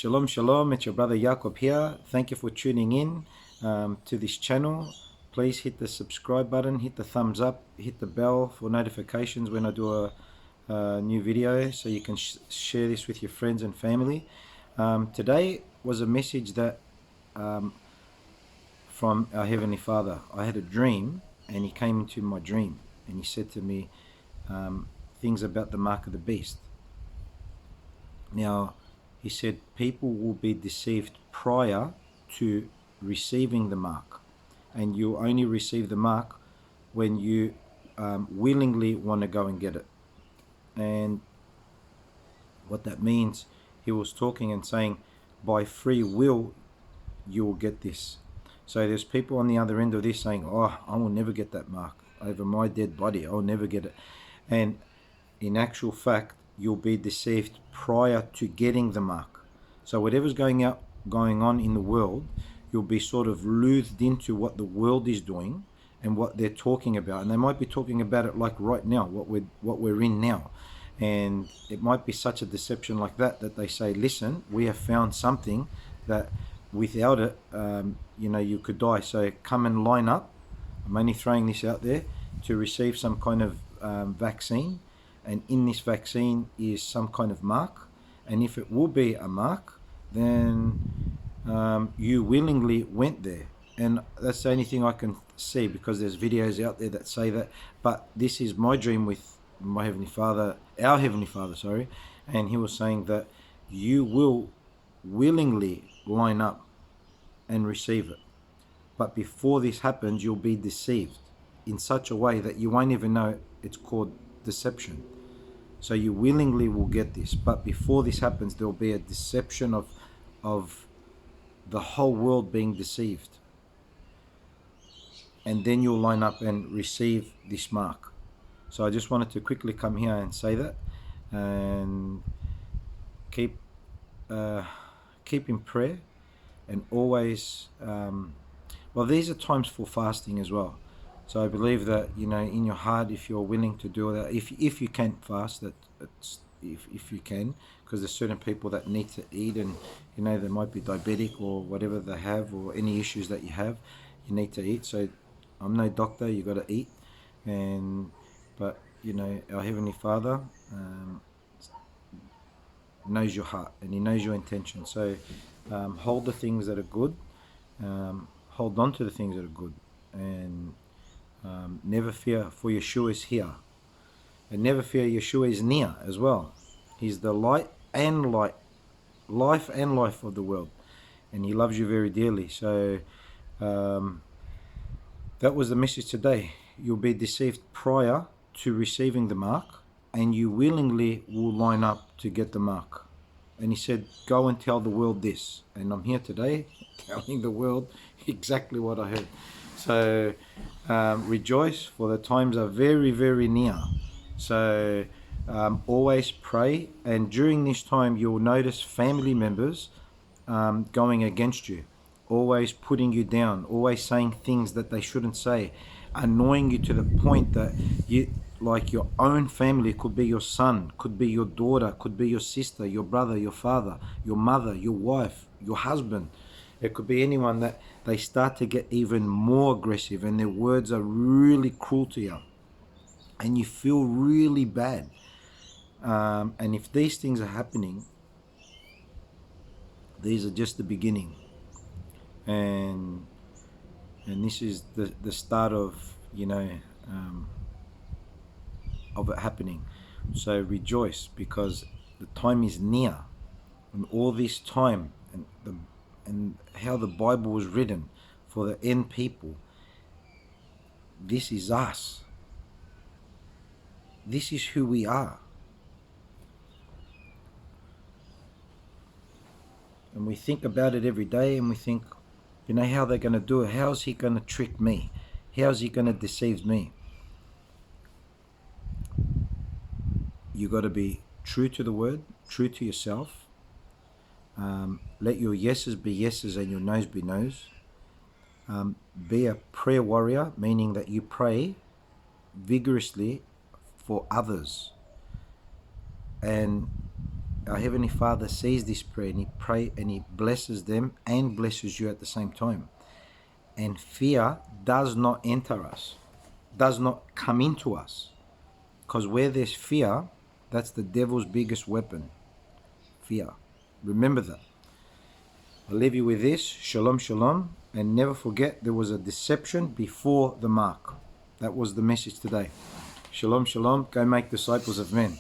Shalom, shalom, it's your brother Yacob here. Thank you for tuning in to this channel. Please hit the subscribe button, hit the thumbs up, hit the bell for notifications when I do a new video so you can share this with your friends and family. Today was a message that from our Heavenly Father. I had a dream and He came into my dream and He said to me things about the mark of the beast. Now, He said people will be deceived prior to receiving the mark, and you'll only receive the mark when you willingly want to go and get it. And what that means, He was talking and saying, by free will, you will get this. So there's people on the other end of this saying, oh, I will never get that mark over my dead body. I'll never get it. And in actual fact, you'll be deceived prior to getting the mark. So whatever's going on in the world, you'll be sort of loothed into what the world is doing and what they're talking about. And they might be talking about it like right now, what we're in now. And it might be such a deception like that they say, listen, we have found something that without it, you could die. So come and line up. I'm only throwing this out there to receive some kind of vaccine. And in this vaccine is some kind of mark. And if it will be a mark, then you willingly went there. And that's the only thing I can see, because there's videos out there that say that. But this is my dream with my Heavenly Father, our Heavenly Father, sorry. And He was saying that you will willingly line up and receive it. But before this happens, you'll be deceived in such a way that you won't even know it's called deception. So you willingly will get this, but before this happens, there will be a deception of the whole world being deceived. And then you'll line up and receive this mark. So I just wanted to quickly come here and say that, and keep in prayer, and always, these are times for fasting as well. So I believe that, in your heart, if you're willing to do that, if you can fast, if you can, because there's certain people that need to eat, and they might be diabetic or whatever they have, or any issues that you have, you need to eat. So I'm no doctor, you got to eat, but our Heavenly Father knows your heart and He knows your intention. So hold the things that are good, hold on to the things that are good, and never fear, for Yeshua is here. And never fear, Yeshua is near as well. He's the life and life of the world, and He loves you very dearly. So that was the message today. You'll be deceived prior to receiving the mark, and you willingly will line up to get the mark. And He said, go and tell the world this. And I'm here today telling the world exactly what I heard. So rejoice, for the times are very, very near. So always pray. And during this time, you'll notice family members going against you, always putting you down, always saying things that they shouldn't say, annoying you to the point that you, like your own family, could be your son, could be your daughter, could be your sister, your brother, your father, your mother, your wife, your husband. It could be anyone, that they start to get even more aggressive, and their words are really cruel to you, and you feel really bad. And if these things are happening, these are just the beginning. And this is the start of, of it happening. So rejoice, because the time is near, and all this time, and how the Bible was written for the end people. This is us. This is who we are. And we think about it every day, and we think, how they're going to do it? How's he going to trick me? How's he going to deceive me? You got to be true to the word, true to yourself. Let your yeses be yeses and your noes be noes. Be a prayer warrior, meaning that you pray vigorously for others, and our Heavenly Father sees this prayer and He blesses them and blesses you at the same time. And fear does not enter us, does not come into us. Because where there's fear, that's the devil's biggest weapon. Fear. Remember that. I'll leave you with this. Shalom, shalom. And never forget, there was a deception before the mark. That was the message today. Shalom, shalom. Go make disciples of men.